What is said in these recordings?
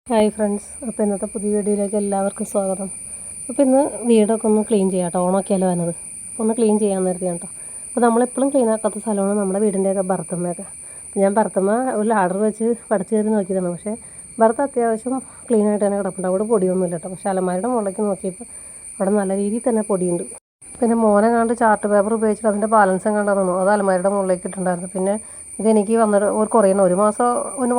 Hi friends, അപ്പോൾ ഇന്നത്തെ പുതിയ വീഡിയോയിലേക്ക് എല്ലാവർക്കും സ്വാഗതം. അപ്പോൾ ഇന്ന് വീടൊക്കെ ഒന്ന് ക്ലീൻ ചെയ്യാം കേട്ടോ. ഓണമൊക്കെയല്ലേ വന്നത്, അപ്പോൾ ഒന്ന് ക്ലീൻ ചെയ്യാൻ നേരത്തെയാണ് കേട്ടോ. അപ്പോൾ നമ്മളെപ്പോഴും ക്ലീൻ ആക്കാത്ത സ്ഥലമാണ് നമ്മുടെ വീടിൻ്റെയൊക്കെ ബർത്തമ്മയൊക്കെ. അപ്പോൾ ഞാൻ ബർത്തമ്മ ഒരു ലാഡർ വെച്ച് പഠിച്ച് കയറി നോക്കിയതാണ്. പക്ഷേ ബർത്ത് അത്യാവശ്യം ക്ലീൻ ആയിട്ട് തന്നെ കിടപ്പുണ്ട്. അവിടെ പൊടിയൊന്നുമില്ല കേട്ടോ. പക്ഷേ അലമാരയുടെ മുകളിലേക്ക് നോക്കിയപ്പോൾ അവിടെ നല്ല രീതിയിൽ തന്നെ പൊടിയുണ്ട്. പിന്നെ മോനെ കണ്ട് ചാർട്ട് പേപ്പർ ഉപയോഗിച്ചിട്ട് അതിൻ്റെ ബാലൻസ് കണ്ടാൽ തോന്നുന്നു അത് അലമാരയുടെ മുകളിലേക്ക് ഇട്ടുണ്ടായിരുന്നു. പിന്നെ ഇതെനിക്ക് വന്നിട്ട് ഒരു കുറയുന്ന ഒരു മാസം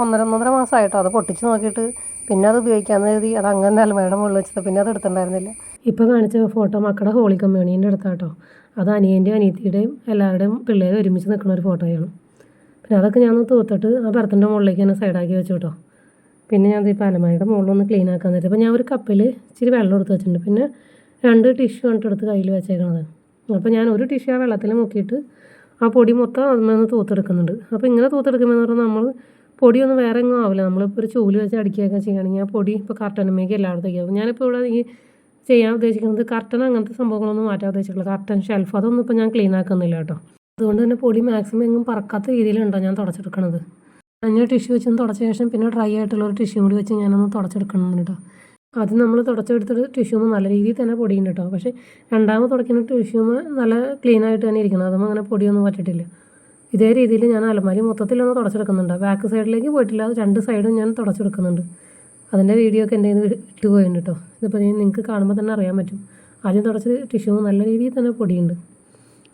ഒന്നര മാസമായിട്ടോ. അത് പൊട്ടിച്ച് നോക്കിയിട്ട് പിന്നെ അത് ഉപയോഗിക്കാമെന്ന് കരുതി അത് അങ്ങനെ അലമാരയുടെ മുകളിൽ വെച്ചത്. പിന്നെ അത് എടുത്തിട്ടുണ്ടായിരുന്നില്ല. ഇപ്പോൾ കാണിച്ച ഫോട്ടോ മക്കളുടെ ഹോളി കമ്മ്യൂണീൻ്റെ അടുത്താട്ടോ. അത് അനിയൻ്റെയും അനിയത്തിയുടെയും എല്ലാവരുടെയും പിള്ളേർ ഒരുമിച്ച് നിൽക്കുന്ന ഒരു ഫോട്ടോയാണ്. പിന്നെ അതൊക്കെ ഞാൻ തൂത്തിട്ട് ആ ബർത്തിൻ്റെ മുകളിലേക്ക് തന്നെ സൈഡാക്കി വെച്ചു കേട്ടോ. പിന്നെ ഞാൻ ഇപ്പോൾ അലമാരയുടെ മുകളിലൊന്ന് ക്ലീൻ ആക്കാൻ നേരത്തെ അപ്പോൾ ഞാൻ ഒരു കപ്പിൽ ഇച്ചിരി വെള്ളം എടുത്ത് വെച്ചിട്ടുണ്ട്. പിന്നെ 2 ടിഷ്യൂ കണ്ടിട്ട് എടുത്ത് കയ്യിൽ വെച്ചേക്കണത്. അപ്പോൾ ഞാൻ ഒരു ടിഷ്യൂ ആ വെള്ളത്തിൽ മുക്കിയിട്ട് ആ പൊടി മൊത്തം അതിൽ തൂത്തെടുക്കുന്നുണ്ട്. അപ്പോൾ ഇങ്ങനെ തൂത്തെടുക്കുമ്പോൾ പറഞ്ഞാൽ നമ്മൾ പൊടിയൊന്നും വേറെ എങ്ങും ആവില്ല. നമ്മളിപ്പോൾ ഒരു ചൂല് വെച്ച് അടിക്കുകയൊക്കെ ചെയ്യുകയാണെങ്കിൽ ആ പൊടി ഇപ്പോൾ കർട്ടനുമേക്ക് എല്ലായിടത്തേക്കും ആവും. ഞാനിപ്പോൾ ഇവിടെ ഈ ചെയ്യാൻ ഉദ്ദേശിക്കുന്നത് കർട്ടൻ അങ്ങനത്തെ സംഭവങ്ങളൊന്നും മാറ്റാൻ ഉദ്ദേശിച്ചിട്ടില്ല. കർട്ടൻ ഷെൽഫ് അതൊന്നും ഇപ്പോൾ ഞാൻ ക്ലീൻ ആക്കുന്നില്ല കേട്ടോ. അതുകൊണ്ട് തന്നെ പൊടി മാക്സിമം എങ്ങും പറക്കാത്ത രീതിയിലുണ്ടോ ഞാൻ തുടച്ചെടുക്കണത്. ഞാൻ ടിഷ്യൂ വെച്ചൊന്ന് തുടച്ച ശേഷം പിന്നെ ഡ്രൈ ആയിട്ടുള്ള ഒരു ടിഷ്യൂ കൂടി വെച്ച് ഞാനൊന്ന് തുടച്ചെടുക്കണം കേട്ടോ. അത് നമ്മൾ തുടച്ചെടുത്തിട്ട് ടിഷ്യൂമ് നല്ല രീതിയിൽ തന്നെ പൊടിയുണ്ട് കേട്ടോ. പക്ഷേ രണ്ടാമത് തുടയ്ക്കുന്ന ടിഷ്യൂമ് നല്ല ക്ലീനായിട്ട് തന്നെ ഇരിക്കണം. അതും അങ്ങനെ പൊടിയൊന്നും പറ്റിയിട്ടില്ല. ഇതേ രീതിയിൽ ഞാൻ അലമാരി മൊത്തത്തിലൊന്ന് തുടച്ചെടുക്കുന്നുണ്ട്. ബാക്ക് സൈഡിലേക്ക് പോയിട്ടില്ല, അത് 2 സൈഡും ഞാൻ തുടച്ചെടുക്കുന്നുണ്ട്. അതിൻ്റെ വീഡിയോ ഒക്കെ എൻ്റെ ഇട്ട് പോയിട്ടുണ്ട് കേട്ടോ. ഇതിപ്പോൾ നിങ്ങൾക്ക് കാണുമ്പോൾ തന്നെ അറിയാൻ പറ്റും. ആദ്യം തുടച്ച ടിഷ്യൂ നല്ല രീതിയിൽ തന്നെ പൊടിയുണ്ട്.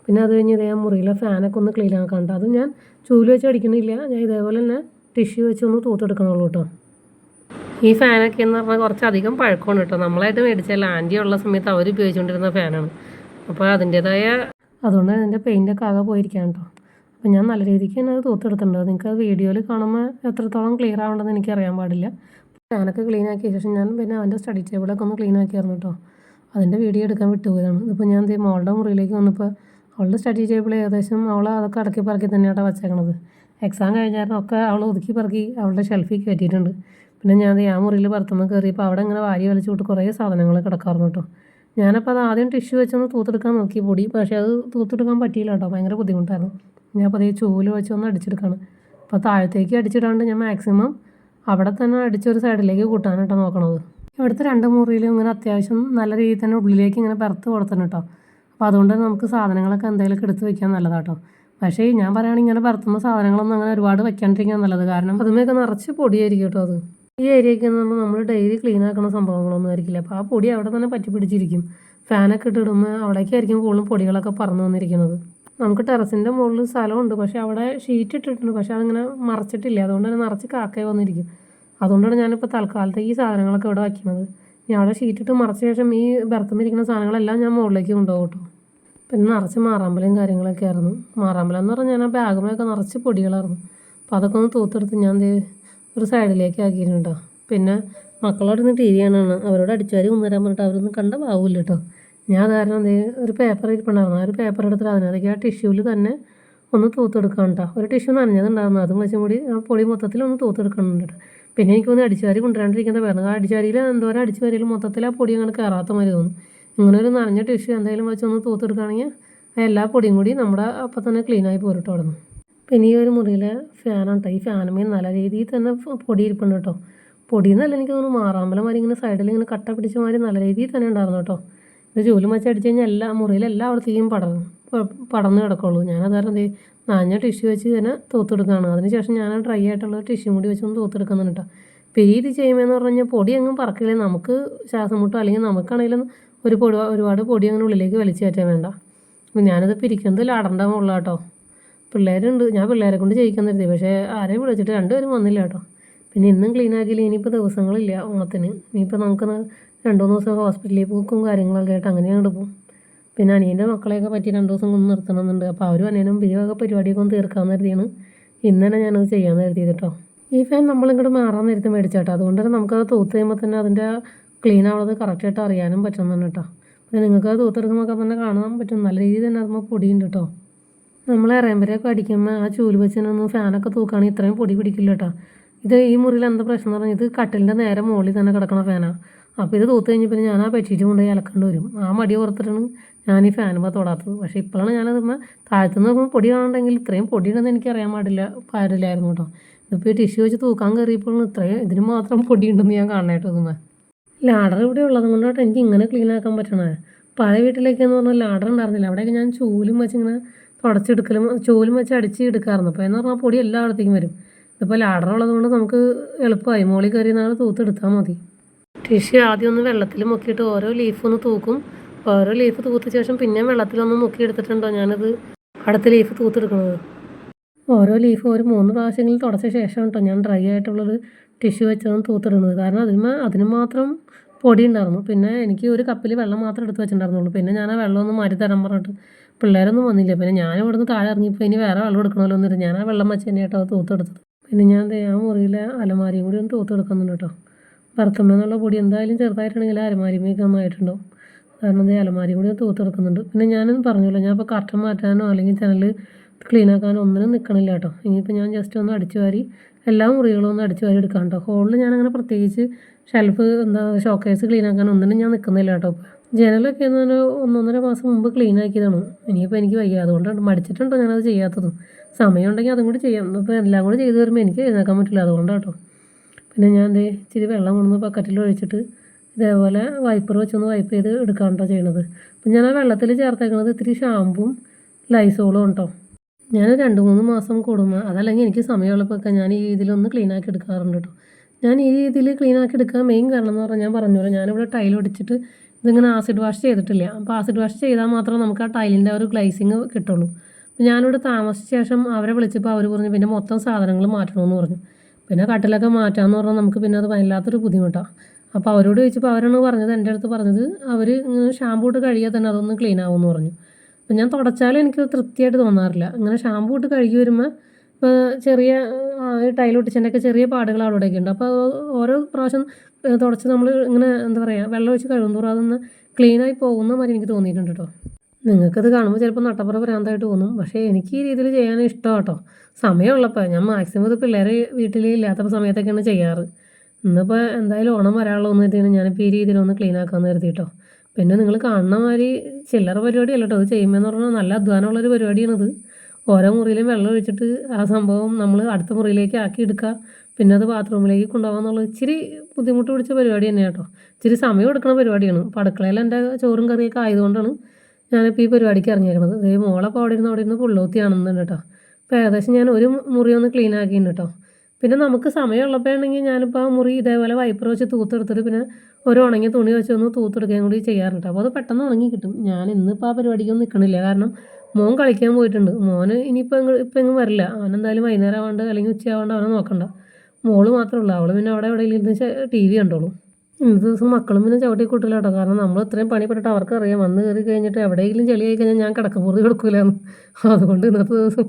പിന്നെ അത് കഴിഞ്ഞ് ഇതേ മുറിയിലെ ഫാനൊക്കെ ഒന്ന് ക്ലീൻ ആക്കാണ്ട് അതും ഞാൻ ചൂല് വെച്ച് അടിക്കണില്ല. ഞാൻ ഇതേപോലെ തന്നെ ടിഷ്യൂ വെച്ച് ഒന്ന് തൂത്തെടുക്കണുള്ളൂ കേട്ടോ. ഈ ഫാനൊക്കെ എന്ന് പറഞ്ഞാൽ കുറച്ചധികം പഴക്കമാണ് കേട്ടോ. നമ്മളായിട്ട് മേടിച്ചാൽ ആൻറ്റി ഉള്ള സമയത്ത് അവർ ഉപയോഗിച്ചുകൊണ്ടിരുന്ന ഫാനാണ്. അപ്പോൾ അതിൻ്റേതായ അതുകൊണ്ട് അതിൻ്റെ പെയിൻ്റൊക്കെ ആകെ പോയിരിക്കുകയാണ് കേട്ടോ. അപ്പോൾ ഞാൻ നല്ല രീതിക്ക് തന്നെ അത് തൂത്തെടുത്തിട്ടുണ്ട്. നിങ്ങൾക്ക് അത് വീഡിയോയിൽ കാണുമ്പോൾ എത്രത്തോളം ക്ലിയർ ആവേണ്ടതെന്ന് എനിക്കറിയാൻ പാടില്ല. ഫാനൊക്കെ ക്ലീൻ ആക്കിയ ശേഷം ഞാൻ പിന്നെ അവൻ്റെ സ്റ്റഡി ടേബിളൊക്കെ ഒന്ന് ക്ലീൻ ആക്കിയായിരുന്നു കേട്ടോ. അതിൻ്റെ വീഡിയോ എടുക്കാൻ വിട്ടുപോയതാണ്. ഇപ്പോൾ ഞാൻ മോളുടെ മുറിയിലേക്ക് വന്നപ്പോൾ അവളുടെ സ്റ്റഡി ടേബിൾ ഏകദേശം അവൾ അതൊക്കെ അടക്കി പറക്കി തന്നെയാണ് വെച്ചേക്കണത്. എക്സാം കഴിഞ്ഞായിരുന്നു ഒക്കെ അവൾ ഒതുക്കി പറക്കി അവളുടെ ഷെൽഫിൽ കയറ്റിയിട്ടുണ്ട്. പിന്നെ ഞാൻ ആ മുറിയിൽ പുറത്തുനിന്ന് കയറിയപ്പോൾ അവിടെ ഇങ്ങനെ വാരി വലിച്ചു വിട്ട് കുറേ സാധനങ്ങൾ കിടക്കാറുണ്ട് കേട്ടോ. ഞാനപ്പോൾ അത് ആദ്യം ടിഷ്യൂ വെച്ചൊന്ന് തൂത്തെടുക്കാൻ നോക്കി പൊടി, പക്ഷേ അത് തൂത്തെടുക്കാൻ പറ്റിയില്ല കേട്ടോ. ഭയങ്കര ബുദ്ധിമുട്ടായിരുന്നു. ഞാൻ അപ്പോൾ അതേ ചൂല് വെച്ചൊന്ന് അടിച്ചെടുക്കുകയാണ്. അപ്പോൾ താഴത്തേക്ക് അടിച്ചിടാണ്ട് ഞാൻ മാക്സിമം അവിടെ തന്നെ അടിച്ചൊരു സൈഡിലേക്ക് കൂട്ടാനായിട്ടോ നോക്കണത്. ഇവിടുത്തെ 2 മുറിയിലും ഇങ്ങനെ അത്യാവശ്യം നല്ല രീതിയിൽ തന്നെ ഉള്ളിലേക്ക് ഇങ്ങനെ പുറത്ത് കൊടുത്തണം കേട്ടോ. അപ്പോൾ അതുകൊണ്ട് തന്നെ നമുക്ക് സാധനങ്ങളൊക്കെ എന്തെങ്കിലുമൊക്കെ എടുത്ത് വെക്കാൻ നല്ലതാട്ടോ. പക്ഷേ ഞാൻ പറയുകയാണെങ്കിൽ ഇങ്ങനെ പുറത്തുനിന്ന് സാധനങ്ങളൊന്നും അങ്ങനെ ഒരുപാട് വെക്കാണ്ടിരിക്കാൻ നല്ലത്. കാരണം അതുമൊക്കെ നിറച്ച് പൊടിയായിരിക്കും കേട്ടോ. അത് ഈ ഏരിയയ്ക്ക് എന്ന് പറഞ്ഞാൽ നമ്മൾ ഡെയിലി ക്ലീൻ ആക്കുന്ന സംഭവങ്ങളൊന്നും ആയിരിക്കില്ല. അപ്പോൾ ആ പൊടി അവിടെ തന്നെ പറ്റി പിടിച്ചിരിക്കും. ഫാനൊക്കെ ഇട്ടിടുമ്പോൾ അവിടേക്കായിരിക്കും കൂടുതലും പൊടികളൊക്കെ പറന്ന് വന്നിരിക്കുന്നത്. നമുക്ക് ടെറസിൻ്റെ മുകളിൽ സ്ഥലമുണ്ട്, പക്ഷേ അവിടെ ഷീറ്റ് ഇട്ടിട്ടുണ്ട്. പക്ഷേ അതിങ്ങനെ മറച്ചിട്ടില്ല. അതുകൊണ്ട് തന്നെ നിറച്ച് കാക്കയെ വന്നിരിക്കും. അതുകൊണ്ടാണ് ഞാനിപ്പോൾ തൽക്കാലത്തേക്ക് ഈ സാധനങ്ങളൊക്കെ ഇവിടെ വയ്ക്കുന്നത്. ഞാൻ അവിടെ ഷീറ്റിട്ട് മറച്ച ശേഷം ഈ ബർത്തുമിരിക്കുന്ന സാധനങ്ങളെല്ലാം ഞാൻ മുകളിലേക്ക് കൊണ്ടുപോകും കേട്ടോ. പിന്നെ നിറച്ച് മാറാമ്പലയും കാര്യങ്ങളൊക്കെ ആയിരുന്നു. മാറാമ്പലം എന്ന് പറഞ്ഞാൽ ഞാൻ ആ ബാഗുമൊക്കെ നിറച്ച് പൊടികളായിരുന്നു. അപ്പോൾ അതൊക്കെ ഒന്ന് തൂത്തെടുത്ത് ഞാൻ ഒരു സൈഡിലേക്ക് ആക്കിയിട്ടുണ്ട് കേട്ടോ. പിന്നെ മക്കളോട് ഇന്ന് TV കാണാണ്. അവരോട് അടിച്ചുവാരി കൊണ്ടുവരാൻ പറഞ്ഞിട്ട് അവരൊന്നും കണ്ട പാവില്ല കേട്ടോ. ഞാൻ കാരണം ഒരു പേപ്പർ ഇരിപ്പുണ്ടായിരുന്നു. ആ ഒരു പേപ്പർ എടുത്തിട്ട് അതിനകത്തേക്ക് ആ ടിഷ്യൂവിൽ തന്നെ ഒന്ന് തൂത്തെടുക്കണം കേട്ടോ. ഒരു ടിഷ്യൂ നനഞ്ഞതുണ്ടായിരുന്നു, അതും വെച്ചും കൂടി ആ പൊടി മൊത്തത്തിൽ ഒന്ന് തൂത്തെടുക്കുന്നുണ്ട് കേട്ടോ. പിന്നെ എനിക്കൊന്ന് അടിച്ചുവാരി കൊണ്ടുവരാണ്ടിരിക്കേണ്ട വരുന്നത്. ആ അടിച്ചുവാരിയിൽ എന്തോരം അടിച്ചുവാരിയിൽ മൊത്തത്തിൽ ആ പൊടി അങ്ങനെ കയറാത്ത മാതിരി തോന്നും. ഇങ്ങനെ ഒരു നനഞ്ഞ ടിഷ്യൂ എന്തെങ്കിലും വെച്ച് ഒന്ന് തൂത്തെടുക്കുകയാണെങ്കിൽ എല്ലാ പൊടിയും കൂടി നമ്മുടെ അപ്പം തന്നെ ക്ലീനായി പോരട്ടോ അവിടെ നിന്ന്. പിന്നെ ഈ ഒരു മുറിയിലെ ഫാനാണ് കേട്ടോ. ഈ ഫാനുമേ നല്ല രീതിയിൽ തന്നെ പൊടി ഇരിപ്പുണ്ട് കേട്ടോ. പൊടിയെന്നല്ല, എനിക്ക് തോന്നുന്നു മാറാമ്പലം മാതിരി ഇങ്ങനെ സൈഡിൽ ഇങ്ങനെ കട്ട പിടിച്ച മാതിരി നല്ല രീതിയിൽ തന്നെ ഉണ്ടായിരുന്നു കേട്ടോ. ഇത് ജോലി വെച്ച് അടിച്ച് കഴിഞ്ഞാൽ മുറിയിലെല്ലായിടത്തേക്കും പടർന്ന് കിടക്കുള്ളൂ. ഞാനത് കാരണം നനഞ്ഞ ടിഷ്യൂ വെച്ച് തന്നെ തൂത്തെടുക്കുകയാണ്. അതിനുശേഷം ഞാൻ ഡ്രൈ ആയിട്ടുള്ള ടിഷ്യൂ കൂടി വെച്ചൊന്ന് തൂത്തെടുക്കുന്നുണ്ട് കേട്ടോ. ഇപ്പോൾ ഈ ഇത് ചെയ്യുമ്പോൾ പറഞ്ഞു കഴിഞ്ഞാൽ പൊടി എങ്ങും പറക്കില്ല. നമുക്ക് ശ്വാസം മുട്ടോ അല്ലെങ്കിൽ നമുക്കാണെങ്കിലും ഒരുപാട് പൊടി അങ്ങനെ ഉള്ളിലേക്ക് വലിച്ചു കയറ്റാൻ വേണ്ട. അപ്പോൾ ഞാനത് പിരിക്കുന്നത് ലാടറിൻ്റെ മുകളിലാണ് കേട്ടോ. പിള്ളേരുണ്ട്, ഞാൻ പിള്ളേരെ കൊണ്ട് ചെയ്യിക്കാൻ നിർത്തി. പക്ഷേ ആരെയും വിളിച്ചിട്ട് 2 പേരും വന്നില്ല കേട്ടോ. പിന്നെ ഇന്നും ക്ലീൻ ആക്കിയില്ല. ഇനിയിപ്പോൾ ദിവസങ്ങളില്ല ഓണത്തിന്. ഇനിയിപ്പോൾ നമുക്ക് 2-3 ദിവസം ഹോസ്പിറ്റലിൽ പോക്കും കാര്യങ്ങളൊക്കെ ആയിട്ട് അങ്ങനെ അങ്ങോട്ട് പോകും. പിന്നെ അനിയൻ്റെ മക്കളെയൊക്കെ പറ്റി 2 ദിവസം കൊണ്ട് നിർത്തണമെന്നുണ്ട്. അപ്പോൾ അവർ വന്നതിനും വക പരിപാടിയൊക്കെ ഒന്ന് തീർക്കാമെന്ന് കരുതിയാണ് ഇന്ന് തന്നെ ഞാനത് ചെയ്യാമെന്ന് കരുതിയത് കേട്ടോ. ഈ ഫാൻ നമ്മളിങ്ങോട്ട് മാറാൻ നേരത്തെ മേടിച്ചാട്ടോ. അതുകൊണ്ട് തന്നെ നമുക്കത് തൂത്ത് കഴിയുമ്പോൾ തന്നെ അതിൻ്റെ ക്ലീൻ ആവുന്നത് കറക്റ്റായിട്ട് അറിയാനും പറ്റുന്നുണ്ട് കേട്ടോ. പിന്നെ നിങ്ങൾക്കത് തൂത്തെടുക്കുമ്പോൾ തന്നെ കാണാൻ പറ്റും. നല്ല രീതിയിൽ തന്നെ അതുമ്പോൾ പൊടിയുണ്ട് കേട്ടോ. നമ്മൾ ഇറയമ്പരയൊക്കെ അടിക്കുമ്പോൾ ആ ചൂല് വെച്ചിനൊന്നും ഫാനൊക്കെ തൂക്കുകയാണെങ്കിൽ ഇത്രയും പൊടി പിടിക്കില്ല കേട്ടോ. ഇത് ഈ മുറിയിൽ എന്താ പ്രശ്നം എന്ന് പറഞ്ഞാൽ ഇത് കട്ടിലിൻ്റെ നേരെ മുകളിൽ തന്നെ കിടക്കണ ഫാനാണ്. അപ്പോൾ ഇത് തൂത്ത് കഴിഞ്ഞപ്പോൾ ഞാൻ ആ ബെഡ്ഷീറ്റ് കൊണ്ടുപോയി അലക്കേണ്ടി വരും. ആ മടി ഓർത്തിട്ടാണ് ഞാൻ ഈ ഫാനുമ്പോൾ തൊടാത്തത്. പക്ഷേ ഇപ്പോഴാണ് ഞാനത് താഴത്തുനിന്ന് നോക്കുമ്പോൾ പൊടി കാണുന്നുണ്ടെങ്കിൽ ഇത്രയും പൊടിയുണ്ടെന്ന് എനിക്ക് അറിയാൻ പാടില്ലായിരുന്നു കേട്ടോ. ഇപ്പോൾ ഈ ടിഷ്യൂ വെച്ച് തൂക്കാൻ കയറിയപ്പോൾ ഇത്രയും ഇതിന് മാത്രം പൊടിയുണ്ടെന്ന് ഞാൻ കാണണേട്ടോ ഇതുമേ. ലാഡർ ഇവിടെ ഉള്ളത് കൊണ്ടാട്ടോ എനിക്ക് ഇങ്ങനെ ക്ലീൻ ആക്കാൻ പറ്റണേ. പഴയ വീട്ടിലേക്കെന്ന് പറഞ്ഞാൽ ലാഡർ ഉണ്ടായിരുന്നില്ല. അവിടെയൊക്കെ ഞാൻ ചൂലും വെച്ച് ഇങ്ങനെ തുടച്ചെടുക്കലും ചൂലും വെച്ച് അടിച്ച് എടുക്കാറുണ്ട്. അപ്പോൾ എന്ന് പറഞ്ഞാൽ പൊടി എല്ലായിടത്തേക്കും വരും. ഇപ്പോൾ ലാഡർ ഉള്ളത് കൊണ്ട് നമുക്ക് എളുപ്പമായി മോളിൽ കയറി നാൾ തൂത്തെടുത്താൽ മതി. ടിഷ്യൂ ആദ്യം ഒന്ന് വെള്ളത്തിൽ മുക്കിയിട്ട് ഓരോ ലീഫ് ഒന്ന് തൂക്കും. ഓരോ ലീഫ് തൂത്ത ശേഷം പിന്നെയും വെള്ളത്തിലൊന്ന് മുക്കി എടുത്തിട്ടുണ്ടോ ഞാനത് അടുത്ത ലീഫ് തൂത്തെടുക്കുന്നത്. ഓരോ ലീഫ് ഒരു 3 പ്രാവശ്യങ്ങളിൽ തുടച്ച ശേഷം കേട്ടോ ഞാൻ ഡ്രൈ ആയിട്ടുള്ളൊരു ടിഷ്യൂ വെച്ചാണ് തൂത്തിടുന്നത്. കാരണം അതിന് മാത്രം പൊടി ഉണ്ടായിരുന്നു. പിന്നെ എനിക്ക് ഒരു കപ്പിൽ വെള്ളം മാത്രം എടുത്ത് വെച്ചിട്ടുണ്ടായിരുന്നുള്ളൂ. പിന്നെ ഞാൻ ആ വെള്ളം ഒന്ന് മാറ്റി തരാൻ പറഞ്ഞിട്ട് പിള്ളേരൊന്നും വന്നില്ല. പിന്നെ ഞാൻ ഇവിടുന്ന് താഴെ ഇറങ്ങിയപ്പോൾ ഇനി വേറെ വെള്ളം എടുക്കണമല്ലോ എന്നിട്ട് ഞാൻ ആ വെള്ളം വെച്ച് തന്നെ കേട്ടോ അത് തൂത്തെടുത്തത്. പിന്നെ ഞാൻ ആ മുറിയിലെ അലമാരിയും കൂടി ഒന്ന് തൂത്തെടുക്കുന്നുണ്ട് കേട്ടോ. ഭർത്തമെന്നുള്ള പൊടി എന്തായാലും ചെറുതായിട്ടുണ്ടെങ്കിൽ അലമാരിമേക്ക് ഒന്നായിട്ടുണ്ടാവും. കാരണം അലമാരിയും കൂടി തൂത്തെടുക്കുന്നുണ്ട്. പിന്നെ ഞാനൊന്നും പറഞ്ഞല്ലോ ഞാൻ ഇപ്പോൾ കർട്ടൻ മാറ്റാനോ അല്ലെങ്കിൽ ജനൽ ക്ലീൻ ആക്കാനോ ഒന്നിനും നിൽക്കണില്ല കേട്ടോ. ഇനിയിപ്പോൾ ഞാൻ ജസ്റ്റ് ഒന്ന് അടിച്ചു വാരി എല്ലാ മുറികളും ഒന്ന് അടിച്ചു വാരി എടുക്കാം കേട്ടോ. ഹോളിൽ ഞാനങ്ങനെ പ്രത്യേകിച്ച് ഷെൽഫ് ഷോക്കേസ് ക്ലീൻ ആക്കാൻ ഒന്നിനും ഞാൻ നിൽക്കുന്നില്ല കേട്ടോ. ജനലൊക്കെ എന്നൊരു 1.5 മാസം മുമ്പ് ക്ലീൻ ആക്കിയതാണ്. ഇനിയിപ്പോൾ എനിക്ക് വയ്യ, അതുകൊണ്ടാണ് മടിച്ചിട്ടുണ്ടോ ഞാനത് ചെയ്യാത്തതും. സമയമുണ്ടെങ്കിൽ അതും കൂടി ചെയ്യാം. ഇപ്പോൾ എല്ലാം കൂടി ചെയ്ത് വരുമ്പോൾ എനിക്ക് എഴുന്നേക്കാൻ പറ്റില്ല, അതുകൊണ്ടാണ് കേട്ടോ. പിന്നെ ഞാൻ ഇച്ചിരി വെള്ളം കൊണ്ടുവന്ന് ബക്കറ്റിൽ ഒഴിച്ചിട്ട് ഇതേപോലെ വൈപ്പർ വെച്ചൊന്ന് വൈപ്പ് ചെയ്ത് എടുക്കാൻ കേട്ടോ ചെയ്യണത്. അപ്പം ഞാൻ ആ വെള്ളത്തിൽ ചേർത്തേക്കണത് ഇത്തിരി ഷാമ്പും ലൈസോളും കേട്ടോ. ഞാൻ 2-3 മാസം കൂടുമ്പോൾ അതല്ലെങ്കിൽ എനിക്ക് സമയമുള്ളപ്പോഴൊക്കെ ഞാൻ ഈ രീതിയിലൊന്ന് ക്ലീൻ ആക്കി എടുക്കാറുണ്ട് കേട്ടോ. ഞാൻ ഈ രീതിയിൽ ക്ലീൻ ആക്കി എടുക്കാൻ മെയിൻ കാരണം എന്ന് പറഞ്ഞാൽ ഞാൻ പറഞ്ഞല്ലോ ഞാനിവിടെ ടൈൽ ഒടിച്ചിട്ട് ഇതിങ്ങനെ ആസിഡ് വാഷ് ചെയ്തിട്ടില്ല. അപ്പോൾ ആസിഡ് വാഷ് ചെയ്താൽ മാത്രമേ നമുക്ക് ആ ടൈലിൻ്റെ ഒരു ഗ്ലേസിങ് കിട്ടുള്ളൂ. അപ്പോൾ ഞാനിവിടെ താമസിച്ച ശേഷം അവരെ വിളിച്ചപ്പോൾ അവർ പറഞ്ഞു പിന്നെ മൊത്തം സാധനങ്ങൾ മാറ്റണമെന്ന് പറഞ്ഞു. പിന്നെ കട്ടിലൊക്കെ മാറ്റാമെന്ന് പറഞ്ഞാൽ നമുക്ക് പിന്നെ അത് വല്ലാത്തൊരു ബുദ്ധിമുട്ടാണ്. അപ്പോൾ അവരോട് ചോദിച്ചപ്പോൾ അവരാണ് പറഞ്ഞത്, എൻ്റെ അടുത്ത് പറഞ്ഞത് അവർ ഇങ്ങനെ ഷാമ്പൂ ഇട്ട് കഴുകിയാൽ തന്നെ അതൊന്ന് ക്ലീൻ ആവുമെന്ന് പറഞ്ഞു. അപ്പം ഞാൻ തുടച്ചാലും എനിക്ക് തൃപ്തിയായിട്ട് തോന്നാറില്ല. ഇങ്ങനെ ഷാമ്പൂ ഇട്ട് കഴുകി വരുമ്പോൾ ഇപ്പോൾ ചെറിയ ടൈൽ ഒട്ടിച്ചതിൻ്റെയൊക്കെ ചെറിയ പാടുകൾ അവിടെയൊക്കെ ഉണ്ട്. അപ്പോൾ ഓരോ പ്രാവശ്യം തുടച്ച് നമ്മൾ ഇങ്ങനെ എന്താ പറയുക വെള്ളം ഒഴിച്ച് കഴുകുമ്പോൾ അതൊന്ന് ക്ലീനായി പോകുന്ന മാതിരി എനിക്ക് തോന്നിയിട്ടുണ്ട് കേട്ടോ. നിങ്ങൾക്കത് കാണുമ്പോൾ ചിലപ്പോൾ നട്ടപ്പുറ ഭ്രാന്തായിട്ട് തോന്നും. പക്ഷേ എനിക്ക് ഈ രീതിയിൽ ചെയ്യാൻ ഇഷ്ടം കേട്ടോ. സമയമുള്ളപ്പോൾ ഞാൻ മാക്സിമം ഇത് പിള്ളേരെ വീട്ടിൽ ഇല്ലാത്ത സമയത്തൊക്കെയാണ് ചെയ്യാറ്. ഇന്നിപ്പോൾ എന്തായാലും ഓണം വരാനുള്ളതെന്ന് കരുതിയാണ് ഞാനിപ്പോൾ ഈ രീതിയിലൊന്ന് ക്ലീൻ ആക്കാമെന്ന് കരുതി കേട്ടോ. പിന്നെ നിങ്ങൾ കാണുന്ന മാതിരി ചില്ലറ പരിപാടിയല്ല കേട്ടോ. അത് ചെയ്യുമ്പോൾ പറഞ്ഞാൽ നല്ല അധ്വാനമുള്ളൊരു പരിപാടിയാണിത്. ഓരോ മുറിയിലും വെള്ളം ഒഴിച്ചിട്ട് ആ സംഭവം നമ്മൾ അടുത്ത മുറിയിലേക്ക് ആക്കി എടുക്കുക, പിന്നെ അത് ബാത്റൂമിലേക്ക് കൊണ്ടുപോകുക എന്നുള്ളത് ഇച്ചിരി ബുദ്ധിമുട്ട് പിടിച്ച പരിപാടി തന്നെയാണ് കേട്ടോ. ഇച്ചിരി സമയം എടുക്കുന്ന പരിപാടിയാണ്. അപ്പോൾ അടുക്കളയിൽ എൻ്റെ ചോറും കറിയൊക്കെ ആയതുകൊണ്ടാണ് ഞാനിപ്പോൾ ഈ പരിപാടിക്ക് ഇറങ്ങിയേക്കണത്. മോളപ്പോൾ അവിടെ ഇരുന്ന് പുള്ളോത്തിയാണെന്നുണ്ട് കേട്ടോ. അപ്പോൾ ഏകദേശം ഞാൻ ഒരു മുറി ഒന്ന് ക്ലീൻ ആക്കിയിട്ടുണ്ട് കേട്ടോ. പിന്നെ നമുക്ക് സമയമുള്ളപ്പോഴാണെങ്കിൽ ഞാനിപ്പോൾ ആ മുറി ഇതേപോലെ വൈപ്പർ വെച്ച് തൂത്തെടുത്തിട്ട് പിന്നെ ഒരു ഉണങ്ങിയ തുണി വെച്ചൊന്ന് തൂത്തെടുക്കുകയും കൂടി ചെയ്യാറുണ്ട്. അപ്പോൾ അത് പെട്ടെന്ന് ഉണങ്ങി കിട്ടും. ഞാൻ ഇന്നിപ്പോൾ ആ പരിപാടിക്കൊന്നും നിൽക്കണില്ല. കാരണം മോൻ കളിക്കാൻ പോയിട്ടുണ്ട്. മോന് ഇനിയിപ്പോൾ ഇപ്പം എങ്ങും വരില്ല. അവനെന്തായാലും വൈകുന്നേരം ആവാണ്ട് അല്ലെങ്കിൽ ഉച്ചയാവാണ്ട് അവനെ നോക്കണ്ട. മോള് മാത്രമേ ഉള്ളൂ. അവൾ പിന്നെ അവിടെ എവിടെയെങ്കിലും ഇരുന്ന് TV കണ്ടോളൂ. ഇന്നത്തെ ദിവസം മക്കളും പിന്നെ ചവിട്ടി കൂട്ടില്ല കേട്ടോ. കാരണം നമ്മൾ ഇത്രയും പണിപ്പെട്ടിട്ട് അവർക്കറിയാം വന്ന് കയറി കഴിഞ്ഞിട്ട് എവിടെയെങ്കിലും ചെളിയായി കഴിഞ്ഞാൽ ഞാൻ കിടക്കപ്പുറത്ത് കിടക്കൂലെന്ന്. അതുകൊണ്ട് ഇന്നത്തെ ദിവസം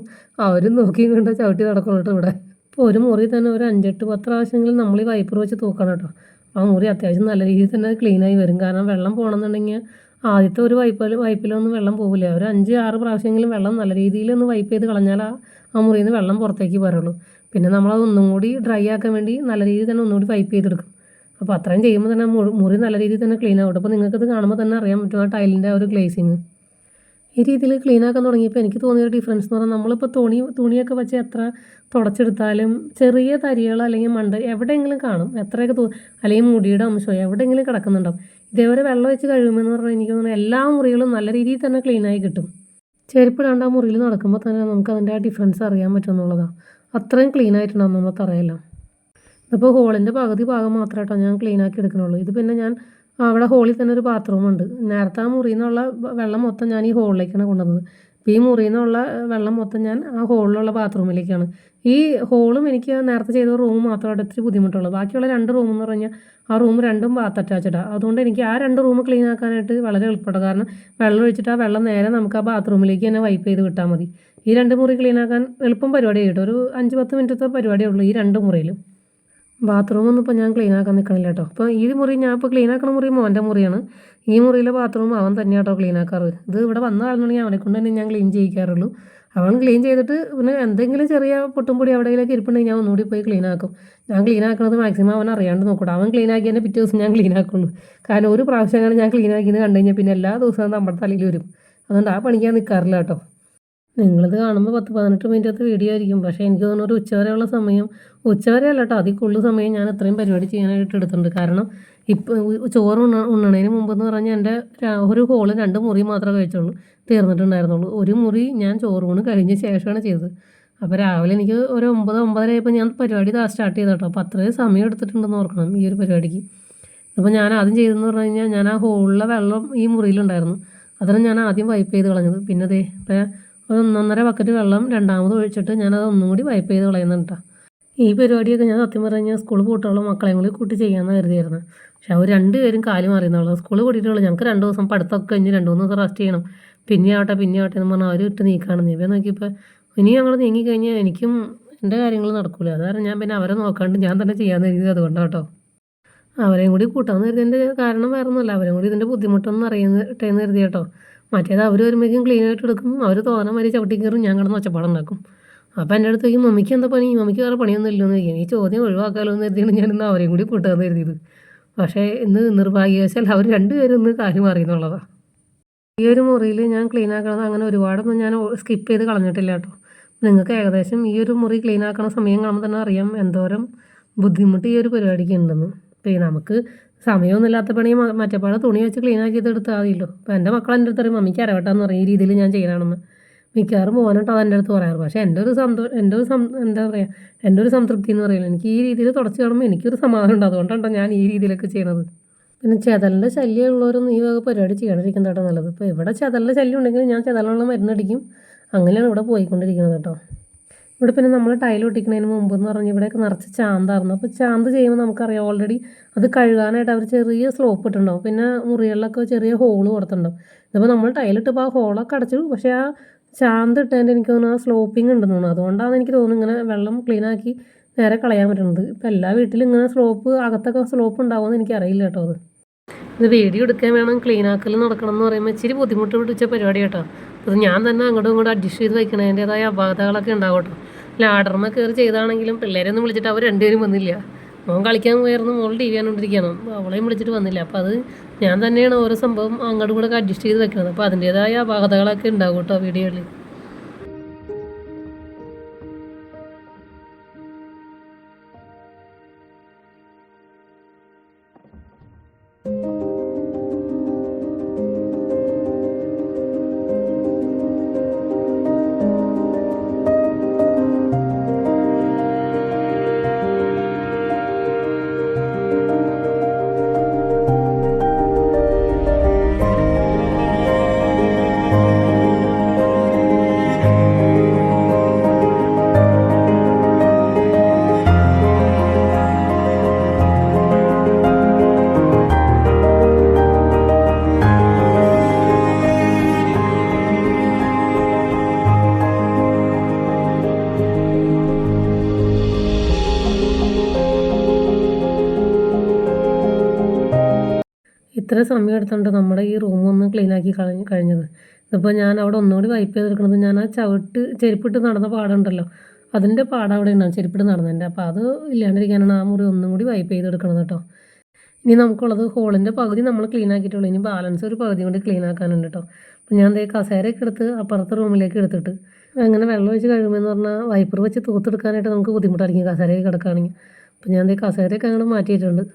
അവരും നോക്കിയും കൊണ്ട് ചവിട്ടി നടക്കുള്ളൂ കേട്ടോ ഇവിടെ. ഇപ്പോൾ ഒരു മുറി തന്നെ ഒരു 5-8-10 പ്രാവശ്യമെങ്കിലും നമ്മൾ ഈ വൈപ്പർ വെച്ച് തൂക്കണം കേട്ടോ. ആ മുറി അത്യാവശ്യം നല്ല രീതിയിൽ തന്നെ ക്ലീനായി വരും. കാരണം വെള്ളം പോകണമെന്നുണ്ടെങ്കിൽ ആദ്യത്തെ ഒരു വൈപ്പിലൊന്നും വെള്ളം പോകില്ല. ഒരു 5-6 പ്രാവശ്യമെങ്കിലും വെള്ളം നല്ല രീതിയിലൊന്ന് വൈപ്പ് ചെയ്ത് കളഞ്ഞാൽ ആ മുറിയിൽ നിന്ന് വെള്ളം പുറത്തേക്ക് വരുള്ളൂ. പിന്നെ നമ്മളത് ഒന്നും കൂടി ഡ്രൈ ആക്കാൻ വേണ്ടി നല്ല രീതിയിൽ തന്നെ ഒന്നുകൂടി വൈപ്പ് ചെയ്തെടുക്കും. അപ്പോൾ അത്രയും ചെയ്യുമ്പോൾ തന്നെ മുറി നല്ല രീതിയിൽ തന്നെ ക്ലീൻ ആവും. അപ്പോൾ നിങ്ങൾക്കത് കാണുമ്പോൾ തന്നെ അറിയാൻ പറ്റും ആ ടൈലിൻ്റെ ഒരു ഗ്ലേസിങ്. ഈ രീതിയിൽ ക്ലീൻ ആക്കാൻ തുടങ്ങിയപ്പോൾ എനിക്ക് തോന്നിയൊരു ഡിഫറൻസ് എന്ന് പറഞ്ഞാൽ നമ്മളിപ്പോൾ തുണിയൊക്കെ വെച്ച് എത്ര തുടച്ചെടുത്താലും ചെറിയ തരികൾ അല്ലെങ്കിൽ മണ്ട എവിടെയെങ്കിലും കാണും. എത്രയൊക്കെ അല്ലെങ്കിൽ മുടിയുടെ അംശമോ എവിടെയെങ്കിലും കിടക്കുന്നുണ്ടാവും. ഇതേപോലെ വെള്ളം വെച്ച് കഴിയുമെന്ന് പറഞ്ഞാൽ എനിക്ക് തോന്നുന്നു എല്ലാ മുറികളും നല്ല രീതിയിൽ തന്നെ ക്ലീനായി കിട്ടും. ചെരുപ്പിടാണ്ട് ആ മുറിയിൽ നടക്കുമ്പോൾ തന്നെ നമുക്ക് അതിൻ്റെ ആ ഡിഫറൻസ് അറിയാൻ പറ്റും എന്നുള്ളതാണ്. അത്രയും ക്ലീൻ ആയിട്ടുണ്ടാവും നമ്മൾ തറയെല്ലാം. ഇപ്പോൾ ഹോളിൻ്റെ പകുതി ഭാഗം മാത്രമായിട്ടോ ഞാൻ ക്ലീൻ ആക്കി എടുക്കണുള്ളൂ. ഇത് പിന്നെ ഞാൻ അവിടെ ഹോളിൽ തന്നെ ഒരു ബാത്റൂമുണ്ട്. നേരത്തെ ആ മുറിയിൽ നിന്നുള്ള വെള്ളം മൊത്തം ഞാൻ ഈ ഹോളിലേക്കാണ് കൊണ്ടുവന്നത്. അപ്പോൾ ഈ മുറിയിൽ നിന്നുള്ള വെള്ളം മൊത്തം ഞാൻ ആ ഹോളിലുള്ള ബാത്റൂമിലേക്കാണ്. ഈ ഹോളും എനിക്ക് നേരത്തെ ചെയ്ത റൂം മാത്രമായിട്ട് ഇത്തിരി ബുദ്ധിമുട്ടുള്ളൂ. ബാക്കിയുള്ള 2 റൂം എന്ന് പറഞ്ഞാൽ ആ റൂം രണ്ടും ബാത്ത് അറ്റാച്ച്ഡാണ്. അതുകൊണ്ട് എനിക്ക് ആ 2 റൂം ക്ലീൻ ആക്കാനായിട്ട് വളരെ എളുപ്പമാണ്. കാരണം വെള്ളം ഒഴിച്ചിട്ട് ആ വെള്ളം നേരെ നമുക്ക് ആ ബാത്റൂമിലേക്ക് തന്നെ വൈപ്പ് ചെയ്ത് വിട്ടാൽ മതി. ഈ 2 മുറി ക്ലീൻ ആക്കാൻ എളുപ്പം പരിപാടി കിട്ടും. ഒരു 5-10 മിനിറ്റത്തെ പരിപാടിയേ ഉള്ളൂ ഈ 2 മുറിയിലും. ബാത്റൂമൊന്നും ഇപ്പോൾ ഞാൻ ക്ലീൻ ആക്കാൻ നിൽക്കണില്ല കേട്ടോ. അപ്പോൾ ഈ മുറി ഞാൻ ഇപ്പോൾ ക്ലീൻ ആക്കുന്ന മുറി മോൻ്റെ മുറിയാണ്. ഈ മുറിയിലെ ബാത്റൂം അവൻ തന്നെയാണ് കേട്ടോ ക്ലീൻ ആക്കാറ്. ഇത് ഇവിടെ വന്ന ആളെന്നുണ്ടെങ്കിൽ അവനെ കൊണ്ട് തന്നെ ഞാൻ ക്ലീൻ ചെയ്യിക്കാറുള്ളൂ. അവൻ ക്ലീൻ ചെയ്തിട്ട് പിന്നെ എന്തെങ്കിലും ചെറിയ പൊട്ടും പൊടി എവിടെയെങ്കിലും ഇരിപ്പുണ്ടെങ്കിൽ ഞാൻ ഒന്നുകൂടി പോയി ക്ലീൻ ആക്കും. ഞാൻ ക്ലീൻ ആക്കുന്നത് മാക്സിമം അവൻ അറിയാണ്ട് നോക്കൂടാ. അവൻ ക്ലീൻ ആക്കി തന്നെ പിറ്റേ ദിവസം ഞാൻ ക്ലീൻ ആക്കുള്ളൂ. കാരണം ഒരു പ്രാവശ്യം ഞാൻ ക്ലീൻ ആക്കിയെന്ന് കണ്ടു കഴിഞ്ഞാൽ പിന്നെ എല്ലാ ദിവസവും നമ്മുടെ തലയിൽ വരും. അതുകൊണ്ട് ആ പണിക്ക് ഞാൻ നിൽക്കാറില്ല കേട്ടോ. നിങ്ങളിത് കാണുമ്പോൾ 10-18 മിനിറ്റത്തെ വീഡിയോ ആയിരിക്കും. പക്ഷേ എനിക്ക് തോന്നുന്നു ഒരു ഉച്ചവരെയുള്ള സമയം, ഉച്ചവരെ അല്ല കേട്ടോ, അതിൽ കൂടുതൽ സമയം ഞാൻ ഇത്രയും പരിപാടി ചെയ്യാനായിട്ട് എടുത്തിട്ടുണ്ട്. കാരണം ഇപ്പോൾ ചോറ് ഉണ്ണണതിന് മുമ്പെന്ന് പറഞ്ഞാൽ എൻ്റെ ഒരു ഹോള് 2 മുറി മാത്രമേ കഴിച്ചുള്ളൂ, തീർന്നിട്ടുണ്ടായിരുന്നുള്ളൂ. ഒരു മുറി ഞാൻ ചോറൂണ് കഴിഞ്ഞ ശേഷമാണ് ചെയ്തത്. അപ്പോൾ രാവിലെ എനിക്ക് ഒരു 9-9:30 ആയപ്പോൾ ഞാൻ പരിപാടി സ്റ്റാർട്ട് ചെയ്തു കേട്ടോ. അപ്പോൾ അത്രയും സമയം എടുത്തിട്ടുണ്ടെന്ന് ഓർക്കണം ഈ ഒരു പരിപാടിക്ക്. അപ്പോൾ ഞാൻ ആദ്യം ചെയ്തതെന്ന് പറഞ്ഞു കഴിഞ്ഞാൽ, ഞാൻ ആ ഹോളിലെ വെള്ളം ഈ മുറിയിലുണ്ടായിരുന്നു, അതാണ് ഞാൻ ആദ്യം വൈപ്പ് ചെയ്ത് കളഞ്ഞത്. പിന്നെ ദേ ഇപ്പോൾ ഒരു 1.5 ബക്കറ്റ് വെള്ളം രണ്ടാമത് ഒഴിച്ചിട്ട് ഞാനത് ഒന്നും കൂടി വൈപ്പ് ചെയ്ത് കളയുന്നുണ്ട് കേട്ടോ. ഈ പരിപാടിയൊക്കെ ഞാൻ സത്യം പറഞ്ഞു കഴിഞ്ഞാൽ സ്കൂൾ പൂട്ടുള്ള മക്കളെയും കൂടി കൂട്ടി ചെയ്യാമെന്ന് കരുതിയായിരുന്നു. പക്ഷെ അവർ 2 പേരും കാല് മാറിയെന്നുള്ളൂ. സ്കൂൾ കൂട്ടിയിട്ടുള്ളൂ, ഞങ്ങൾക്ക് 2 ദിവസം പഠിത്തമൊക്കെ കഴിഞ്ഞ് 2-3 ദിവസം റെസ്റ്റ് ചെയ്യണം, പിന്നെ ആവട്ടെ എന്ന് പറഞ്ഞാൽ അവർ ഇട്ട് നീക്കുകയാണെന്ന്. ഇവ നോക്കിയപ്പോൾ ഇനി ഞങ്ങൾ നീങ്ങിക്കഴിഞ്ഞാൽ എനിക്കും എൻ്റെ കാര്യങ്ങൾ നടക്കില്ല. അത് കാരണം ഞാൻ പിന്നെ അവരെ നോക്കാണ്ട് ഞാൻ തന്നെ ചെയ്യാമെന്ന് കരുതി. അതുകൊണ്ടാണ് കേട്ടോ അവരെയും കൂടി കൂട്ടാമെന്ന് കരുതിയതിൻ്റെ കാരണം വേറെ ഒന്നുമല്ല, അവരും കൂടി ഇതിൻ്റെ ബുദ്ധിമുട്ടൊന്നും അറിയുന്നട്ടെ എന്ന് കരുതി കേട്ടോ. മറ്റേത് അവർ വരുമ്പോഴേക്കും ക്ലീനായിട്ട് എടുക്കും, അവർ തോന്നാൻ മാതിരി ചവിട്ടി കയറും, ഞാൻ കിടന്ന് ഒച്ചപ്പാടുണ്ടാക്കും. അപ്പോൾ എൻ്റെ അടുത്തേക്ക് മമ്മിക്ക് എന്താ പണി, മമ്മിക്ക് വേറെ പണിയൊന്നും ഇല്ലെന്ന് ചോദിക്കും. ഈ ചോദ്യം ഒഴിവാക്കാമല്ലോ എന്ന് കരുതിയാണ് ഞാൻ ഇന്ന് അവരെയും കൂടി കൂട്ടാമെന്ന് കരുതിയത്. പക്ഷേ ഇന്ന് നിർഭാഗ്യവശാൽ അവർ 2 പേരും ഒന്ന് കാര്യം മാറിയെന്നുള്ളതാണ്. ഈ ഒരു മുറിയിൽ ഞാൻ ക്ലീൻ ആക്കണത് അങ്ങനെ ഒരുപാടൊന്നും ഞാൻ സ്കിപ്പ് ചെയ്ത് കളഞ്ഞിട്ടില്ല കേട്ടോ. നിങ്ങൾക്ക് ഏകദേശം ഈ ഒരു മുറി ക്ലീൻ ആക്കണ സമയം കാണുമ്പോൾ തന്നെ അറിയാം എന്തോരം ബുദ്ധിമുട്ട് ഈ ഒരു പരിപാടിക്ക് ഉണ്ടെന്ന്. ഇപ്പോൾ നമുക്ക് സമയമൊന്നുമില്ലാത്ത പണി മറ്റേപ്പാടെ തുണി വെച്ച് ക്ലീൻ ആക്കിയത് എടുത്താൽ മതിയല്ലോ. അപ്പോൾ എൻ്റെ മക്കൾ എൻ്റെ അടുത്ത് പറയും മമ്മിക്ക് അരവട്ടാന്ന് പറയും, ഈ രീതിയിൽ ഞാൻ ചെയ്യണമെന്ന്. മിക്കവാറും പോകാനായിട്ട് അത് എൻ്റെ അടുത്ത് പറയാറ്. പക്ഷേ എൻ്റെ ഒരു എന്താ പറയുക, എൻ്റെ ഒരു സംതൃപ്തി എന്ന് പറയുന്നത് എനിക്ക് ഈ രീതിയിൽ തുടച്ച് കാണുമ്പോൾ എനിക്കൊരു സമാധാനം ഉണ്ട്. അതുകൊണ്ടാണ് ഞാൻ ഈ രീതിയിലൊക്കെ ചെയ്യണത്. പിന്നെ ചെതലിൻ്റെ ശല്യമുള്ളവരൊന്നും ഈ വക പരിപാടി ചെയ്യാണ്ടിരിക്കുന്നത് കേട്ടോ നല്ലത്. ഇപ്പോൾ ഇവിടെ ചെതലിൻ്റെ ശല്യം ഉണ്ടെങ്കിൽ ഞാൻ ചെതലിനുള്ള മരുന്നടിക്കും, അങ്ങനെയാണ് ഇവിടെ പോയിക്കൊണ്ടിരിക്കുന്നത് കേട്ടോ. ഇവിടെ പിന്നെ നമ്മൾ ടൈൽ ഒട്ടിക്കുന്നതിന് മുമ്പ് എന്ന് പറഞ്ഞാൽ ഇവിടെയൊക്കെ നിറച്ച് ചാന്തായിരുന്നു. അപ്പോൾ ചാന്ത് ചെയ്യുമ്പോൾ നമുക്കറിയാം ഓൾറെഡി അത് കഴുകാനായിട്ട് അവർ ചെറിയ സ്ലോപ്പ് ഇട്ടുണ്ടാവും, പിന്നെ മുറികളിലൊക്കെ ചെറിയ ഹോള് കൊടുത്തിട്ടുണ്ടാവും. ഇതിപ്പോൾ നമ്മൾ ടൈലിട്ടപ്പോൾ ആ ഹോളൊക്കെ അടച്ചു, പക്ഷേ ആ ചാന്ത് ഇട്ടതിൻ്റെ എനിക്ക് തോന്നുന്നു ആ സ്ലോപ്പിംഗ് ഉണ്ടെന്ന് തോന്നുന്നു. അതുകൊണ്ടാണ് എനിക്ക് തോന്നുന്നു ഇങ്ങനെ വെള്ളം ക്ലീനാക്കി നേരെ കളയാൻ പറ്റുന്നത്. ഇപ്പോൾ എല്ലാ വീട്ടിലും ഇങ്ങനെ സ്ലോപ്പ്, അകത്തൊക്കെ സ്ലോപ്പ് ഉണ്ടാവുമെന്ന് എനിക്കറിയില്ല കേട്ടോ. ഇത് വീഡിയോ എടുക്കാൻ വേണം, ക്ലീനാക്കൽ നടക്കണം എന്ന് പറയുമ്പോൾ ഇച്ചിരി ബുദ്ധിമുട്ട് പിടിച്ച പരിപാടി കേട്ടോ. അത് ഞാൻ തന്നെ അങ്ങോട്ടും ഇങ്ങോട്ടും അഡ്ജസ്റ്റ് ചെയ്ത് വയ്ക്കണതിൻ്റേതായ അപാകതകളൊക്കെ ഉണ്ടാവും കേട്ടോ. ലാഡർമ കയറി ചെയ്താണെങ്കിലും പിള്ളേരൊന്നും വിളിച്ചിട്ട് അവർ 2 പേരും വന്നില്ല. മോൻ കളിക്കാൻ പോയായിരുന്നു, മോൾ TV കണ്ടുകൊണ്ടിരിക്കുകയാണ്, അവളെയും വിളിച്ചിട്ട് വന്നില്ല. അപ്പോൾ അത് ഞാൻ തന്നെയാണ് ഓരോ സംഭവം അങ്ങോട്ടും ഇങ്ങോട്ടൊക്കെ അഡ്ജസ്റ്റ് ചെയ്ത് വെക്കുന്നത്. അപ്പോൾ അതിൻ്റേതായ അപാകതകളൊക്കെ ഉണ്ടാവും കേട്ടോ വീഡിയോയിൽ. ഇത്ര സമയം എടുത്തുകൊണ്ട് നമ്മുടെ ഈ റൂമൊന്ന് ക്ലീനാക്കി കഴിഞ്ഞത്. ഇതിപ്പോൾ ഞാൻ അവിടെ ഒന്നുകൂടി വൈപ്പ് ചെയ്തെടുക്കുന്നത്, ഞാൻ ആ ചെരുപ്പിട്ട് നടന്ന പാടുണ്ടല്ലോ, അതിൻ്റെ പാടം അവിടെ ഉണ്ടാവും ചെരുപ്പിട്ട് നടന്നതിൻ്റെ. അപ്പോൾ അത് ഇല്ലാണ്ടിരിക്കാനാണ് ആ മുറി ഒന്നും കൂടി വൈപ്പ് ചെയ്തെടുക്കണത് കേട്ടോ. ഇനി നമുക്കുള്ളത് ഹോളിൻ്റെ പകുതി നമ്മൾ ക്ലീൻ ആക്കിയിട്ടുള്ളൂ, ഇനി ബാലൻസ് ഒരു പകുതി കൊണ്ട് ക്ലീൻ ആക്കാനുണ്ട് കേട്ടോ. അപ്പോൾ ഞാൻ കസേരയൊക്കെ എടുത്ത് അപ്പുറത്തെ റൂമിലേക്ക് എടുത്തിട്ട് അങ്ങനെ വെള്ളം ഒഴിച്ച് കഴിയുമെന്ന് പറഞ്ഞാൽ വൈപ്പർ വെച്ച് തൂത്തെടുക്കാനായിട്ട് നമുക്ക് ബുദ്ധിമുട്ടായിരിക്കും കസേരയൊക്കെ കിടക്കുകയാണെങ്കിൽ. അപ്പോൾ ഞാൻ കസേരയൊക്കെ അങ്ങോട്ട് മാറ്റിയിട്ടുണ്ട്.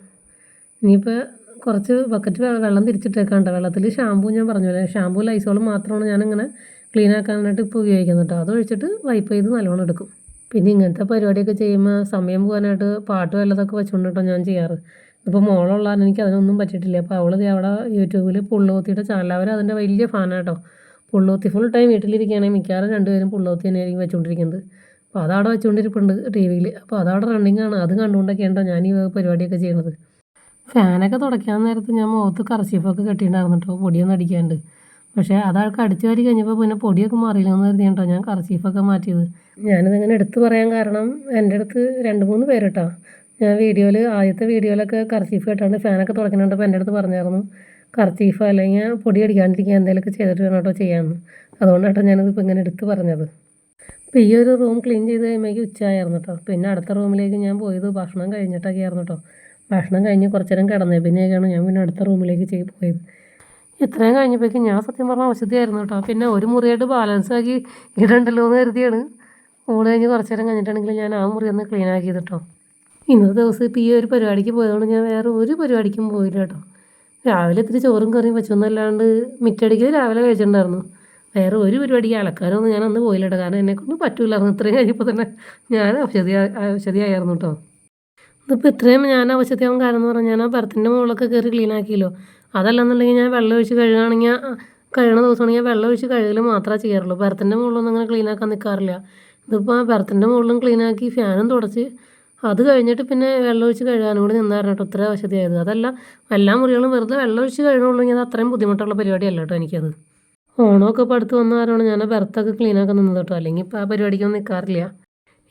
ഇനിയിപ്പോൾ കുറച്ച് ബക്കറ്റ് വെള്ളം തിരിച്ചിട്ടേക്കാണ്ട്, വെള്ളത്തിൽ ഷാമ്പൂ ഞാൻ പറഞ്ഞില്ലേ, ഷാമ്പൂ ലൈസോളും മാത്രമാണ് ഞാനിങ്ങനെ ക്ലീൻ ആക്കാനായിട്ട് ഇപ്പോൾ ഉപയോഗിക്കുന്നത് കേട്ടോ. അതൊഴിച്ചിട്ട് വൈപ്പ് ചെയ്ത് നല്ലോണം എടുക്കും. പിന്നെ ഇങ്ങനത്തെ പരിപാടിയൊക്കെ ചെയ്യുമ്പോൾ സമയം പോകാനായിട്ട് പാട്ട് വല്ലതൊക്കെ വെച്ചുകൊണ്ടിട്ടോ ഞാൻ ചെയ്യാറ്. ഇപ്പോൾ മോളുള്ളതാണ് എനിക്ക് അതിനൊന്നും പറ്റിയിട്ടില്ല. അപ്പോൾ അവൾ അവിടെ യൂട്യൂബിൽ പുള്ളോത്തിയുടെ ചാനൽ, അവർ അതിൻ്റെ വലിയ ഫാനാട്ടോ. പുള്ളോത്തി ഫുൾ ടൈം വീട്ടിലിരിക്കുകയാണെങ്കിൽ മിക്കവാറും 2 പേരും പുള്ളോത്തി തന്നെയായിരിക്കും വെച്ചുകൊണ്ടിരിക്കുന്നത്. അപ്പോൾ അതവിടെ വെച്ചുകൊണ്ടിരിപ്പുണ്ട് TV-യിൽ. അപ്പോൾ അതവിടെ റണ്ണിങ് ആണ്, അത് കണ്ടുകൊണ്ടൊക്കെയാണോ ഞാൻ ഈ പരിപാടിയൊക്കെ ചെയ്യണത്. ഫാനൊക്കെ തുടയ്ക്കാൻ നേരത്ത് ഞാൻ മുഖത്ത് കർച്ചീഫൊക്കെ കെട്ടിയിട്ടുണ്ടായിരുന്നു കേട്ടോ, പൊടിയൊന്നും അടിക്കാണ്ട്. പക്ഷേ അതൊക്കെ അടിച്ചു വാരി കഴിഞ്ഞപ്പോൾ പിന്നെ പൊടിയൊക്കെ മാറിയില്ലെന്ന് കരുതിയാട്ടോ ഞാൻ കർച്ചീഫൊക്കെ മാറ്റിയത്. ഞാനിതിങ്ങനെ എടുത്ത് പറയാൻ കാരണം എൻ്റെ അടുത്ത് 2-3 പേര് കേട്ടോ, ഞാൻ ആദ്യത്തെ വീഡിയോയിലൊക്കെ കർച്ചീഫ് കെട്ടാണ്ട് ഫാനൊക്കെ തുടയ്ക്കുന്നുണ്ടപ്പോൾ എൻ്റെ അടുത്ത് പറഞ്ഞായിരുന്നു കർച്ചീഫ് അല്ലെങ്കിൽ പൊടി അടിക്കാണ്ടിരിക്കുക എന്തെങ്കിലുമൊക്കെ ചെയ്തിട്ട് വേണം കേട്ടോ ചെയ്യാമെന്ന്. അതുകൊണ്ടാട്ടോ ഞാനിതിപ്പോൾ ഇങ്ങനെ എടുത്ത് പറഞ്ഞത്. അപ്പോൾ ഈ ഒരു റൂം ക്ലീൻ ചെയ്ത് കഴിയുമ്പോഴേക്കും ഉച്ചയായിരുന്നു കേട്ടോ. പിന്നെ അടുത്ത റൂമിലേക്ക് ഞാൻ പോയത് ഭക്ഷണം കഴിഞ്ഞിട്ടൊക്കെ ആയിരുന്നു കേട്ടോ. ഭക്ഷണം കഴിഞ്ഞ് കുറച്ച് നേരം കിടന്നത് പിന്നെയൊക്കെയാണ് ഞാൻ പിന്നെ അടുത്ത റൂമിലേക്ക് പോയത്. ഇത്രയും കഴിഞ്ഞപ്പോഴേക്കും ഞാൻ സത്യം പറഞ്ഞാൽ അവശതയായിരുന്നു കേട്ടോ. പിന്നെ ഒരു മുറിയായിട്ട് ബാലൻസ് ആക്കി ഇടണ്ടല്ലോ എന്ന് കരുതിയാണ് ഊണ് കഴിഞ്ഞ് കുറച്ച് നേരം കഴിഞ്ഞിട്ടുണ്ടെങ്കിൽ ഞാൻ ആ മുറി ഒന്ന് ക്ലീൻ ആക്കിയത് കേട്ടോ. ഇന്നത്തെ ദിവസം ഇപ്പോൾ ഈ ഒരു പരിപാടിക്ക് പോയതുകൊണ്ട് ഞാൻ വേറെ ഒരു പരിപാടിക്കും പോയില്ല കേട്ടോ. രാവിലെ ഇത്തിരി ചോറും കറിയും വെച്ചൊന്നല്ലാണ്ട് മിറ്റടിക്കൽ രാവിലെ കഴിച്ചിട്ടുണ്ടായിരുന്നു. വേറെ ഒരു പരിപാടിക്ക് അലക്കാനൊന്നും ഞാൻ അന്ന് പോയില്ല കേട്ടോ. കാരണം എന്നെക്കൊണ്ട് പറ്റൂലായിരുന്നു. ഇത്രയും കഴിഞ്ഞപ്പോൾ തന്നെ ഞാൻ അവശതയായിരുന്നു കേട്ടോ. ഇതിപ്പോൾ ഇത്രയും ഞാൻ അവശതയാവാൻ കാരണം എന്ന് പറഞ്ഞാൽ ഞാൻ ആ ബർത്തിൻ്റെ മുകളിലൊക്കെ കയറി ക്ലീൻ ആക്കിയല്ലോ. അതല്ലെന്നുണ്ടെങ്കിൽ ഞാൻ വെള്ളം ഒഴിച്ച് കഴുകുകയാണെങ്കിൽ കഴിയണ ദിവസമാണെങ്കിൽ ഞാൻ വെള്ളം ഒഴിച്ച് കഴുകൽ മാത്രമേ ചെയ്യാറുള്ളൂ. ബർത്തിൻ്റെ മുകളിലൊന്നും അങ്ങനെ ക്ലീൻ ആക്കാൻ നിൽക്കാറില്ല. ഇതിപ്പോൾ ആ ബർത്തിൻ്റെ മുകളിലും ക്ലീൻ ആക്കി ഫാനും തുടച്ച് അത് കഴിഞ്ഞിട്ട് പിന്നെ വെള്ളം ഒഴിച്ച് കഴുകാനും കൂടി നിന്നായിരുന്നു കേട്ടോ ഇത്ര അവശതയായത്. അതല്ല എല്ലാ മുറികളും വെറുതെ വെള്ളം ഒഴിച്ച് കഴുകണുള്ളൂ. അത് അത്രയും ബുദ്ധിമുട്ടുള്ള പരിപാടിയല്ല കേട്ടോ എനിക്കത്. ഓണമൊക്കെ ഇപ്പോൾ അടുത്ത് വന്ന കാരണമാണ് ഞാൻ ആ ബർത്തൊക്കെ ക്ലീൻ ആക്കാൻ നിന്നത് കേട്ടോ. അല്ലെങ്കിൽ ഇപ്പോൾ ആ പരിപാടിക്കൊന്നും നിൽക്കാറില്ല.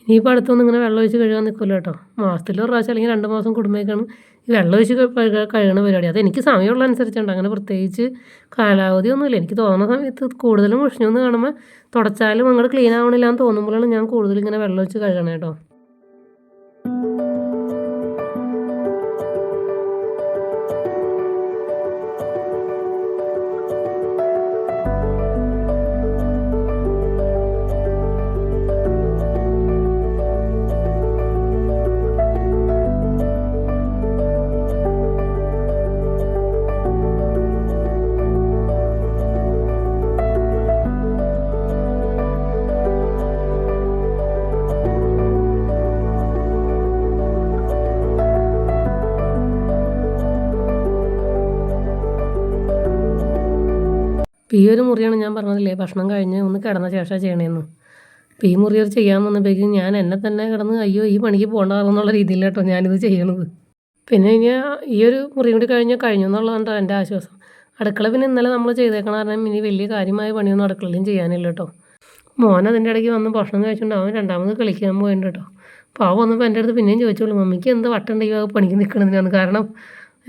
ഇനിയിപ്പോൾ അടുത്തൊന്നും ഇങ്ങനെ വെള്ളം ഒഴിച്ച് കഴുകാൻ നിൽക്കില്ല കേട്ടോ. മാസത്തിൽ ഒരു പ്രാവശ്യം അല്ലെങ്കിൽ 2 മാസം കൂടുമ്പോഴേക്കാണ് ഈ വെള്ളം ഒഴിച്ച് കഴുകണ പരിപാടി. അത് എനിക്ക് സമയമുള്ള അനുസരിച്ചുണ്ട്. അങ്ങനെ പ്രത്യേകിച്ച് കാലാവധി ഒന്നുമില്ല. എനിക്ക് തോന്നുന്ന സമയത്ത് കൂടുതലും മുഷിഞ്ഞൊന്ന് കാണുമ്പോൾ തുടച്ചാലും അങ്ങോട്ട് ക്ലീൻ ആവണില്ല എന്ന് തോന്നുമ്പോഴാണ് ഞാൻ കൂടുതൽ ഇങ്ങനെ വെള്ളം ഒഴിച്ച് കഴുകണേ കേട്ടോ. ഇപ്പോൾ ഈ ഒരു മുറിയാണ് ഞാൻ പറഞ്ഞതില്ലേ ഭക്ഷണം കഴിഞ്ഞ് ഒന്ന് കിടന്ന ശേഷം ചെയ്യണേന്ന്. അപ്പോൾ ഈ മുറി ഒരു ചെയ്യാൻ വന്നപ്പോഴേക്കും ഞാൻ എന്നെ തന്നെ കിടന്ന് അയ്യോ ഈ പണിക്ക് പോകണ്ടാകുന്നുള്ള രീതിയിൽ കേട്ടോ ഞാനിത് ചെയ്യണത്. പിന്നെ ഇനി ഈ ഒരു മുറി കൂടി കഴിഞ്ഞു എന്നുള്ളതാണ് എൻ്റെ ആശ്വാസം. അടുക്കള പിന്നെ ഇന്നലെ നമ്മൾ ചെയ്തേക്കണ കാരണം ഇനി വലിയ കാര്യമായ പണിയൊന്നും അടുക്കളയിലും ചെയ്യാനില്ല കേട്ടോ. മോൻ അതിൻ്റെ ഇടയ്ക്ക് വന്ന് ഭക്ഷണം കഴിച്ചുകൊണ്ട് അവൻ രണ്ടാമത് കളിക്കാൻ പോയിട്ടുണ്ട് കേട്ടോ. അപ്പോൾ അവൻ വന്നപ്പോൾ എൻ്റെ അടുത്ത് പിന്നെയും ചോദിച്ചോളൂ മമ്മിക്ക് എന്ത് വട്ടുണ്ട് ഈ പണിക്ക് നിൽക്കണതിനാണ്. കാരണം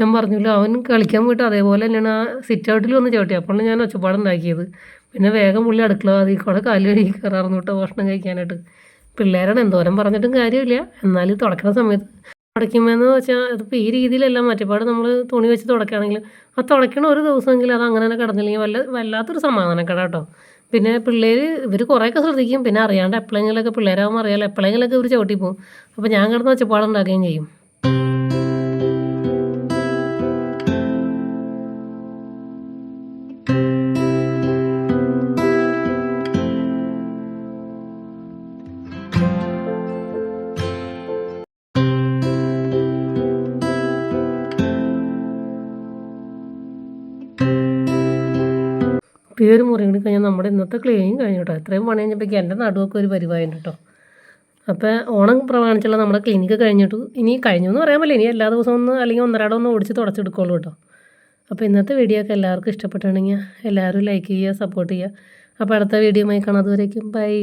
ഞാൻ പറഞ്ഞല്ലോ അവൻ കളിക്കാൻ പോയിട്ട് അതേപോലെ തന്നെയാണ് ആ സിറ്റ് ഔട്ടിൽ വന്ന് ചവിട്ടി. അപ്പോഴാണ് ഞാൻ ഒച്ചപ്പാടുണ്ടാക്കിയത്. പിന്നെ വേഗം പുള്ളി അടുക്കള അതിൽ കൂടെ കാല് കഴുകി കയറാറുന്നു കേട്ടോ ഭക്ഷണം കഴിക്കാനായിട്ട്. പിള്ളേരാണ് എന്തോരം പറഞ്ഞിട്ടും കാര്യമില്ല. എന്നാലും തുടയ്ക്കുന്ന സമയത്ത് തുടയ്ക്കുമ്പോഴെന്ന് വെച്ചാൽ അതിപ്പോൾ ഈ രീതിയിലല്ല മറ്റേപാട് നമ്മൾ തുണി വെച്ച് തുടയ്ക്കുകയാണെങ്കിൽ ആ തുടയ്ക്കണ ഒരു ദിവസമെങ്കിലും അത് അങ്ങനെ തന്നെ കിടന്നില്ലെങ്കിൽ വല്ലാത്തൊരു സമാധാനക്കേടാ കേട്ടോ. പിന്നെ പിള്ളേർ ഇവർ കുറേയൊക്കെ ശ്രദ്ധിക്കും. പിന്നെ അറിയാണ്ട് എപ്പോഴെങ്കിലൊക്കെ പിള്ളേരാകുമ്പോൾ അറിയാമല്ലോ എപ്പോഴെങ്കിലൊക്കെ ഇവർ ചവിട്ടി പോകും. അപ്പോൾ ഞാൻ കിടന്ന് ഒച്ചപ്പാടുണ്ടാക്കുകയും ചെയ്യും. ഇപ്പോൾ ഈ ഒരു മുറി കൂടി കഴിഞ്ഞാൽ നമ്മുടെ ഇന്നത്തെ ക്ലീനിങ് കഴിഞ്ഞു കേട്ടോ. എത്രയും പണി കഴിഞ്ഞപ്പോഴേക്കും എൻ്റെ നടുവൊക്കെ ഒരു പരിവായുണ്ട് കേട്ടോ. അപ്പോൾ ഓണം പ്രമാണിച്ചുള്ള നമ്മുടെ ക്ലിനിക്ക് കഴിഞ്ഞിട്ടു. ഇനി കഴിഞ്ഞു എന്ന് പറയാൻ പറ്റില്ല. ഇനി എല്ലാ ദിവസവും ഒന്ന് അല്ലെങ്കിൽ ഒന്നരാടം ഒന്ന് ഓടിച്ച് തുടച്ചെടുക്കുള്ളൂ കേട്ടോ. അപ്പോൾ ഇന്നത്തെ വീഡിയോ ഒക്കെ എല്ലാവർക്കും ഇഷ്ടപ്പെട്ടുണ്ടെങ്കിൽ എല്ലാവരും ലൈക്ക് ചെയ്യുക, സപ്പോർട്ട് ചെയ്യുക. അപ്പോൾ അടുത്ത വീഡിയോയുമായി കാണാം. അതുവരേക്കും ബൈ.